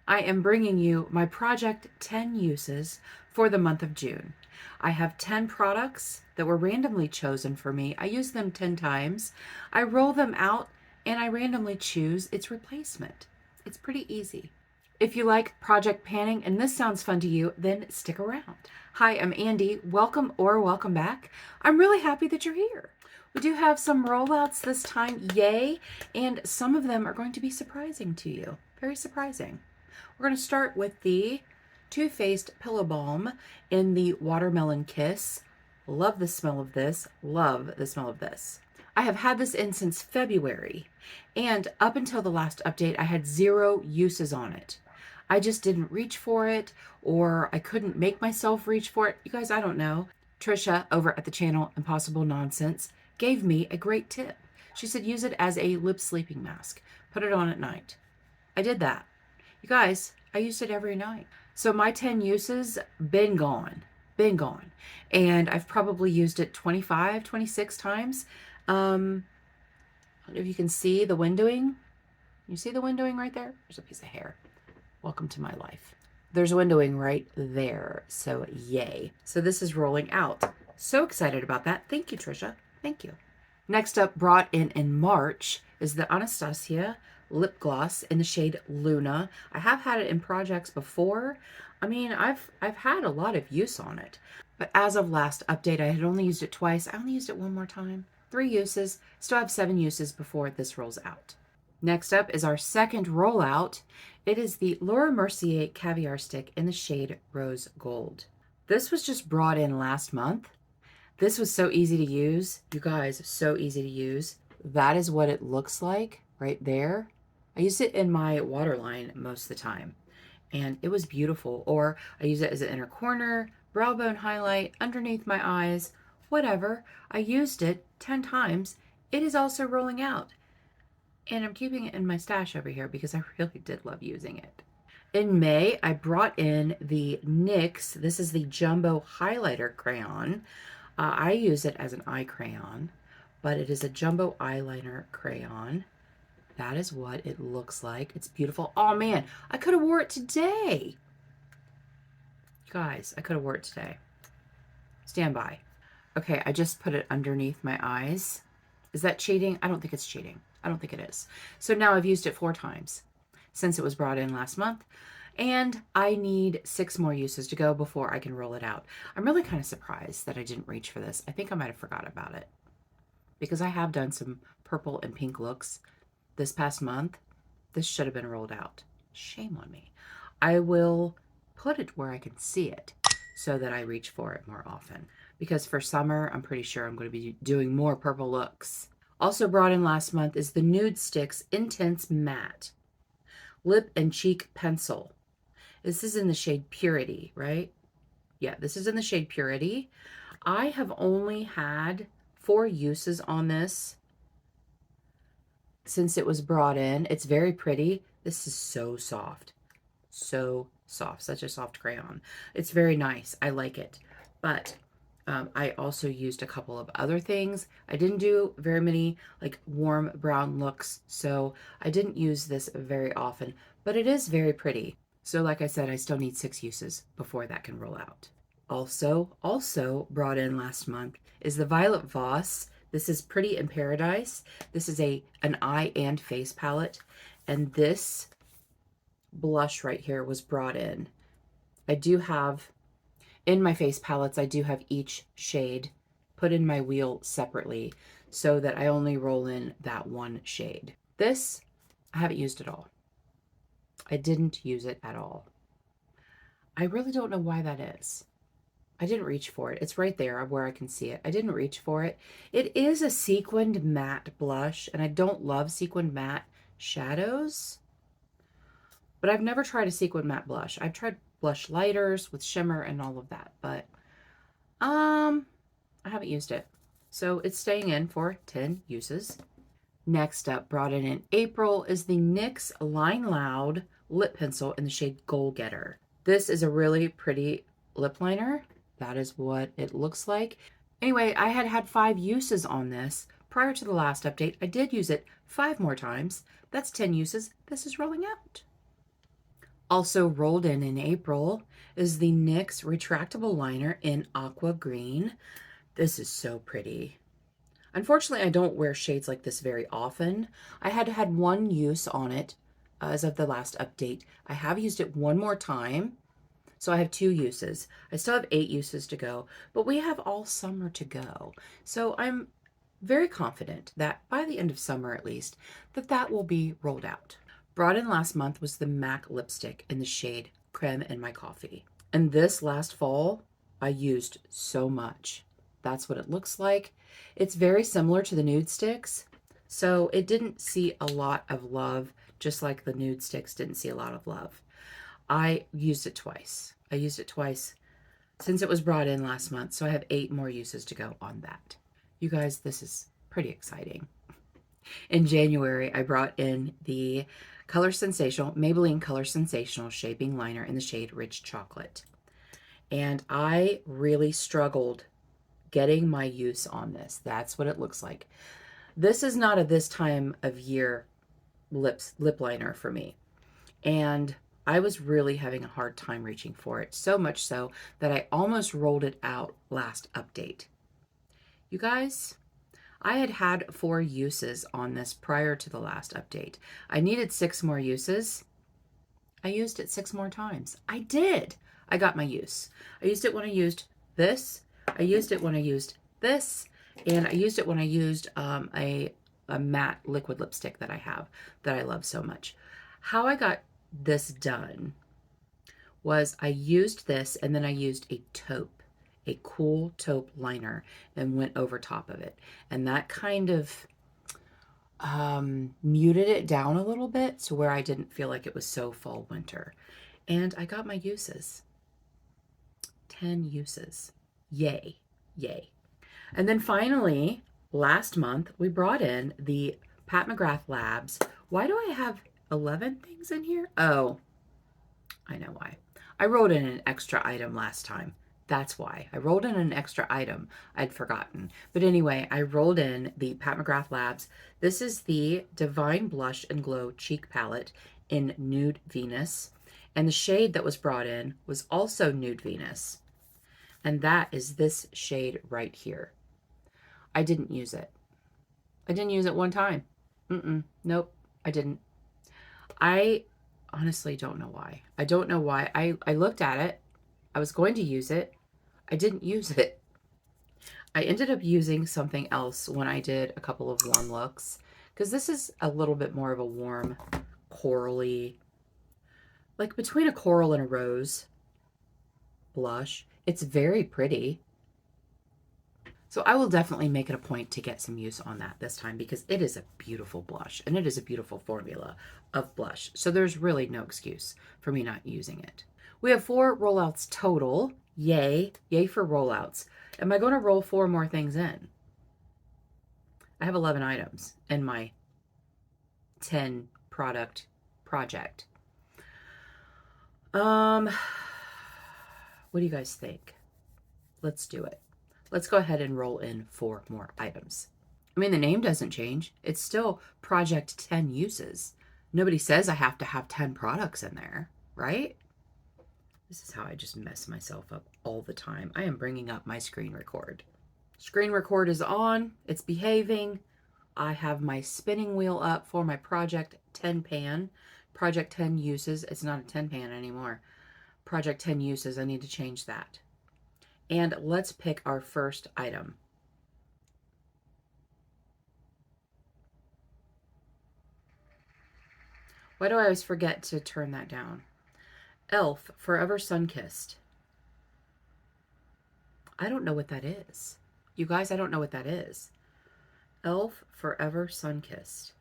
I am bringing you my project 10 uses for the month of June. I have 10 products that were randomly chosen for me. I use them 10 times. I roll them out and I randomly choose its replacement. It's pretty easy. If you like project panning and this sounds fun to you, then stick around. Hi, I'm Andi. Welcome or welcome back. I'm really happy that you're here. We do have some rollouts this time, yay, and some of them are going to be surprising to you. Very surprising. We're going to start with the Too Faced Pillow Balm in the Watermelon Kiss. Love the smell of this. Love the smell of this. I have had this in since February, and up until the last update, I had 0 uses on it. I just didn't reach for it, or I couldn't make myself reach for it. You guys, I don't know. Trisha over at the channel Impossible Nonsense gave me a great tip. She said use it as a lip sleeping mask. Put it on at night. I did that. You guys, I used it every night. So my 10 uses, been gone. And I've probably used it 25, 26 times. I don't know if you can see the windowing. You see the windowing right there? There's a piece of hair. Welcome to my life. There's windowing right there. So yay. So this is rolling out. So excited about that. Thank you, Trisha. Thank you. Next up, brought in March, is the Anastasia lip gloss in the shade Luna. I have had it in projects before. I mean, I've had a lot of use on it. But as of last update, I had only used it twice. I only used it one more time. 3 uses. Still have 7 uses before this rolls out. Next up is our second rollout. It is the Laura Mercier Caviar Stick in the shade Rose Gold. This was just brought in last month. This was so easy to use. You guys, so easy to use. That is what it looks like right there. I use it in my waterline most of the time, and it was beautiful. Or I use it as an inner corner, brow bone highlight, underneath my eyes, whatever. I used it 10 times. It is also rolling out. And I'm keeping it in my stash over here because I really did love using it. In May, I brought in the NYX. This is the Jumbo Highlighter Crayon. I use it as an eye crayon, but it is a jumbo eyeliner crayon. That is what it looks like. It's beautiful. Oh man, I could have wore it today. Guys, I could have wore it today. Stand by. Okay, I just put it underneath my eyes. Is that cheating? I don't think it's cheating. I don't think it is. So now I've used it 4 times since it was brought in last month. And I need 6 more uses to go before I can roll it out. I'm really kind of surprised that I didn't reach for this. I think I might have forgot about it because I have done some purple and pink looks this past month. This should have been rolled out. Shame on me. I will put it where I can see it so that I reach for it more often, because for summer, I'm pretty sure I'm going to be doing more purple looks. Also brought in last month is the Nude Sticks Intense Matte Lip and Cheek Pencil. This is in the shade Purity, right? Yeah, this is in the shade Purity. I have only had 4 uses on this since it was brought in. It's very pretty. This is so soft. So soft. Such a soft crayon. It's very nice. I like it. But I also used a couple of other things. I didn't do very many like warm brown looks, so I didn't use this very often. But it is very pretty. So like I said, I still need 6 uses before that can roll out. Also brought in last month is the Violet Voss. This is Pretty in Paradise. This is an eye and face palette. And this blush right here was brought in. I do have, in my face palettes, I do have each shade put in my wheel separately so that I only roll in that one shade. This, I haven't used at all. I didn't use it at all. I really don't know why that is. I didn't reach for it. It's right there where I can see it. I didn't reach for it. It is a sequined matte blush, and I don't love sequined matte shadows, but I've never tried a sequined matte blush. I've tried blush lighters with shimmer and all of that, but I haven't used it. So it's staying in for 10 uses. Next up, brought in April, is the NYX Line Loud Lip Pencil in the shade Goal Getter. This is a really pretty lip liner. That is what it looks like. Anyway, I had 5 uses on this. Prior to the last update, I did use it 5 more times. That's 10 uses. This is rolling out. Also rolled in April is the NYX retractable liner in aqua green. This is so pretty. Unfortunately, I don't wear shades like this very often. I had one use on it as of the last update. I have used it one more time, so I have 2 uses. I still have 8 uses to go, but we have all summer to go. So I'm very confident that by the end of summer at least, that will be rolled out. Brought in last month was the MAC lipstick in the shade Creme in My Coffee. And this last fall, I used so much. That's what it looks like. It's very similar to the nude sticks, so it didn't see a lot of love, just like the nude sticks didn't see a lot of love. I used it twice. I used it twice since it was brought in last month, so I have 8 more uses to go on that. You guys, this is pretty exciting. In January, I brought in the Maybelline Color Sensational Shaping Liner in the shade Rich Chocolate. And I really struggled getting my use on this. That's what it looks like. This is not a this time of year lip liner for me. And I was really having a hard time reaching for it, so much so that I almost rolled it out last update. You guys, I had 4 uses on this prior to the last update. I needed 6 more uses. I used it 6 more times. I did. I got my use. I used it when I used this. I used it when I used this. And I used it when I used a matte liquid lipstick that I have that I love so much. How I got this done was I used this and then I used a taupe, a cool taupe liner, and went over top of it. And that kind of muted it down a little bit to where I didn't feel like it was so fall winter. And I got my uses. 10 uses. Yay. Yay. And then finally, last month, we brought in the Pat McGrath Labs. Why do I have 11 things in here? Oh, I know why. I rolled in an extra item last time. That's why. I rolled in an extra item. I'd forgotten. But anyway, I rolled in the Pat McGrath Labs. This is the Divine Blush and Glow Cheek Palette in Nude Venus. And the shade that was brought in was also Nude Venus. And that is this shade right here. I didn't use it. I didn't use it one time. Nope, I didn't. I honestly don't know why. I don't know why. I looked at it. I was going to use it. I didn't use it. I ended up using something else when I did a couple of warm looks, because this is a little bit more of a warm, corally, like between a coral and a rose blush. It's very pretty. So I will definitely make it a point to get some use on that this time, because it is a beautiful blush and it is a beautiful formula of blush. So there's really no excuse for me not using it. We have 4 rollouts total. Yay. Yay for rollouts. Am I going to roll 4 more things in? I have 11 items in my 10 product project. What do you guys think? Let's do it. Let's go ahead and roll in 4 more items. I mean, the name doesn't change. It's still Project 10 Uses. Nobody says I have to have 10 products in there, right? This is how I just mess myself up all the time. I am bringing up my screen record. Screen record is on. It's behaving. I have my spinning wheel up for my Project 10 pan. Project 10 Uses. It's not a 10 pan anymore. Project 10 Uses. I need to change that. And let's pick our first item. Why do I always forget to turn that down? Elf Forever Sunkissed. I don't know what that is. You guys, I don't know what that is. Elf Forever Sunkissed.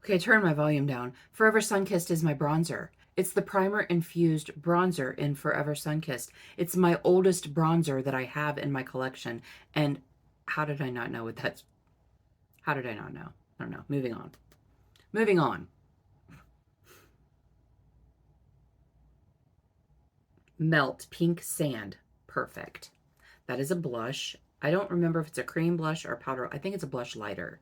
Okay, turn my volume down. Forever Sunkissed is my bronzer. It's the primer infused bronzer in Forever Sunkissed. It's my oldest bronzer that I have in my collection. And how did I not know what that's... How did I not know? I don't know. Moving on. Moving on. Melt Pink Sand. Perfect. That is a blush. I don't remember if it's a cream blush or powder. I think it's a blush lighter.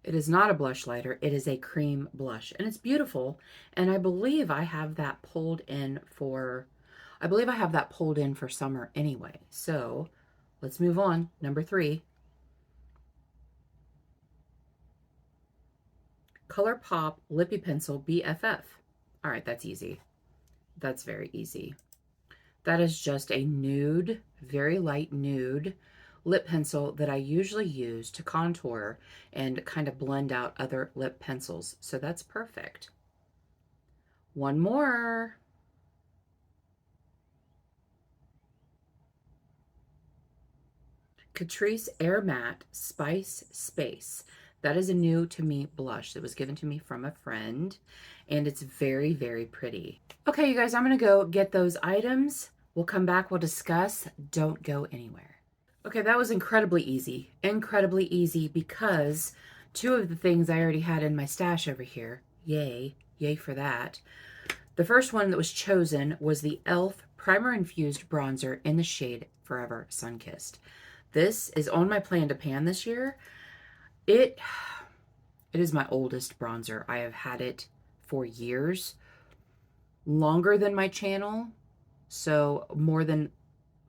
It is not a blush lighter. It is a cream blush, and it's beautiful. And I believe I have that pulled in for, summer anyway. So let's move on. Number 3, ColourPop Lippy Pencil BFF. All right, that's easy. That's very easy. That is just a nude, very light nude lip pencil that I usually use to contour and kind of blend out other lip pencils. So that's perfect. One more. Catrice Air Matte Spice Space. That is a new to me blush that was given to me from a friend, and it's very, very pretty. Okay, you guys, I'm going to go get those items. We'll come back, we'll discuss. Don't go anywhere. Okay, that was incredibly easy because 2 of the things I already had in my stash over here. Yay, yay for that. The first one that was chosen was the e.l.f. Primer Infused Bronzer in the shade Forever Sunkissed. This is on my plan to pan this year. It is my oldest bronzer. I have had it for years, longer than my channel. So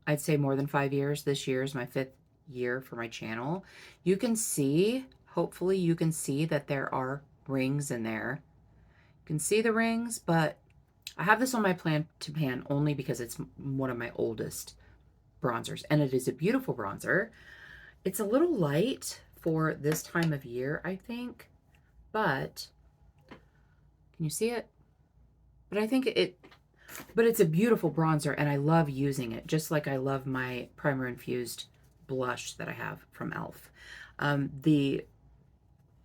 I'd say more than 5 years. This year is my 5th year for my channel. You can see, hopefully you can see that there are rings in there. You can see the rings, but I have this on my plan to pan only because it's one of my oldest bronzers, and it is a beautiful bronzer. It's a little light for this time of year, I think, but can you see it? But I think it's a beautiful bronzer, and I love using it, just like I love my primer infused blush that I have from e.l.f. The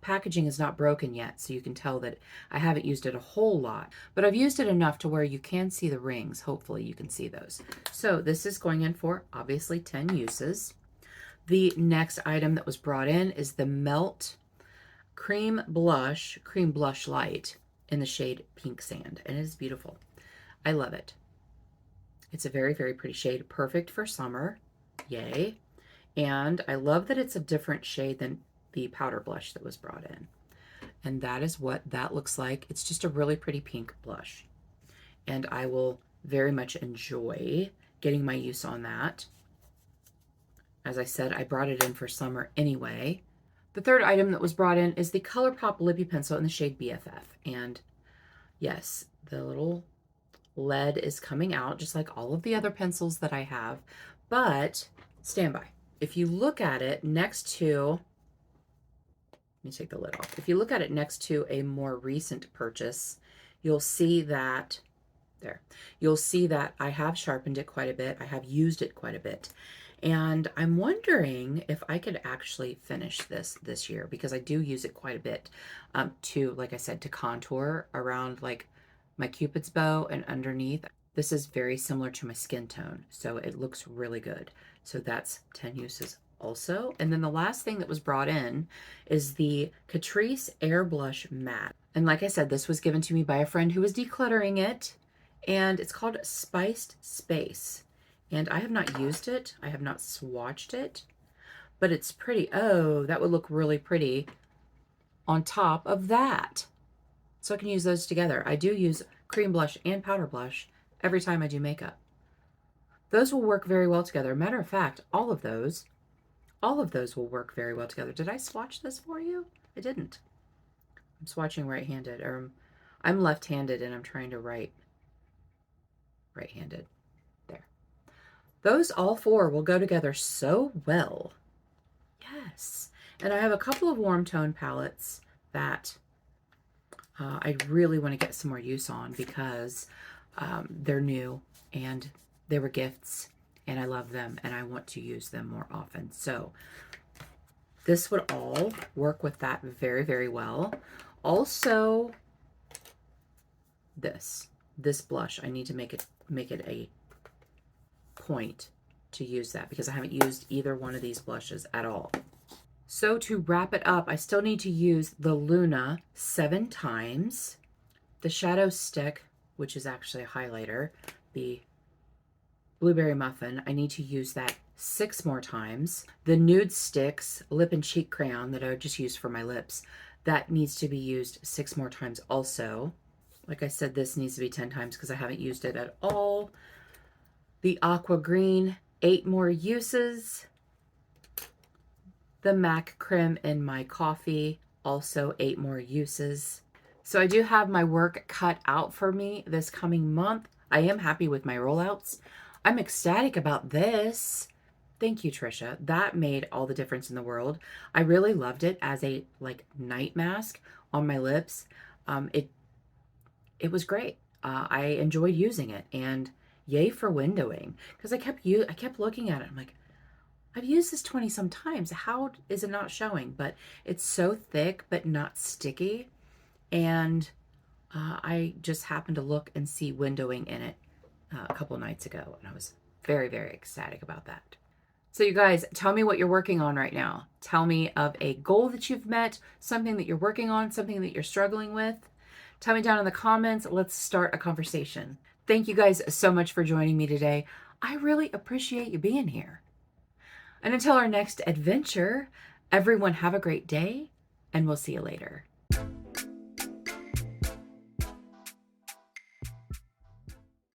packaging is not broken yet, so you can tell that I haven't used it a whole lot, but I've used it enough to where you can see the rings. Hopefully you can see those. So this is going in for obviously 10 uses. The next item that was brought in is the Melt Cream Blush Light in the shade Pink Sand, and it is beautiful. I love it. It's a very, very pretty shade, perfect for summer. Yay. And I love that it's a different shade than the powder blush that was brought in. And that is what that looks like. It's just a really pretty pink blush. And I will very much enjoy getting my use on that. As I said, I brought it in for summer anyway. The third item that was brought in is the ColourPop Lippy Pencil in the shade BFF. And yes, the little lead is coming out just like all of the other pencils that I have. But stand by. If you look at it next to, let me take the lid off. If you look at it next to a more recent purchase, you'll see that, you'll see that I have sharpened it quite a bit. I have used it quite a bit. And I'm wondering if I could actually finish this year, because I do use it quite a bit to, like I said, to contour around like my Cupid's bow and underneath. This is very similar to my skin tone, so it looks really good. So that's 10 uses also. And then the last thing that was brought in is the Catrice Air Blush Matte. And like I said, this was given to me by a friend who was decluttering it, and it's called Spiced Space. And I have not used it. I have not swatched it, but it's pretty. Oh, that would look really pretty on top of that. So I can use those together. I do use cream blush and powder blush every time I do makeup. Those will work very well together. Matter of fact, all of those will work very well together. Did I swatch this for you? I didn't. I'm swatching right-handed, or I'm left-handed and I'm trying to write right-handed. There. Those all 4 will go together so well. Yes. And I have a couple of warm tone palettes that I really want to get some more use on, because they're new and they were gifts and I love them and I want to use them more often. So this would all work with that very, very well. Also, this blush, I need to make it a point to use that, because I haven't used either one of these blushes at all. So to wrap it up, I still need to use the Luna 7 times, the Shadow Stick, which is actually a highlighter, the Blueberry Muffin. I need to use that 6 more times. The Nude Sticks lip and cheek crayon that I would just use for my lips, that needs to be used 6 more times also. Like I said, this needs to be 10 times because I haven't used it at all. The Aqua Green, 8 more uses. The MAC Creme in my coffee, also 8 more uses. So I do have my work cut out for me this coming month. I am happy with my rollouts. I'm ecstatic about this. Thank you, Trisha. That made all the difference in the world. I really loved it as a like night mask on my lips. It was great. I enjoyed using it, and yay for windowing, because I kept looking at it. I'm like, I've used this 20 some times. How is it not showing? But it's so thick but not sticky. And I just happened to look and see windowing in it a couple nights ago, and I was very, very ecstatic about that. So you guys, tell me what you're working on right now. Tell me of a goal that you've met, something that you're working on, something that you're struggling with. Tell me down in the comments. Let's start a conversation. Thank you guys so much for joining me today. I really appreciate you being here. And until our next adventure, everyone have a great day, and we'll see you later.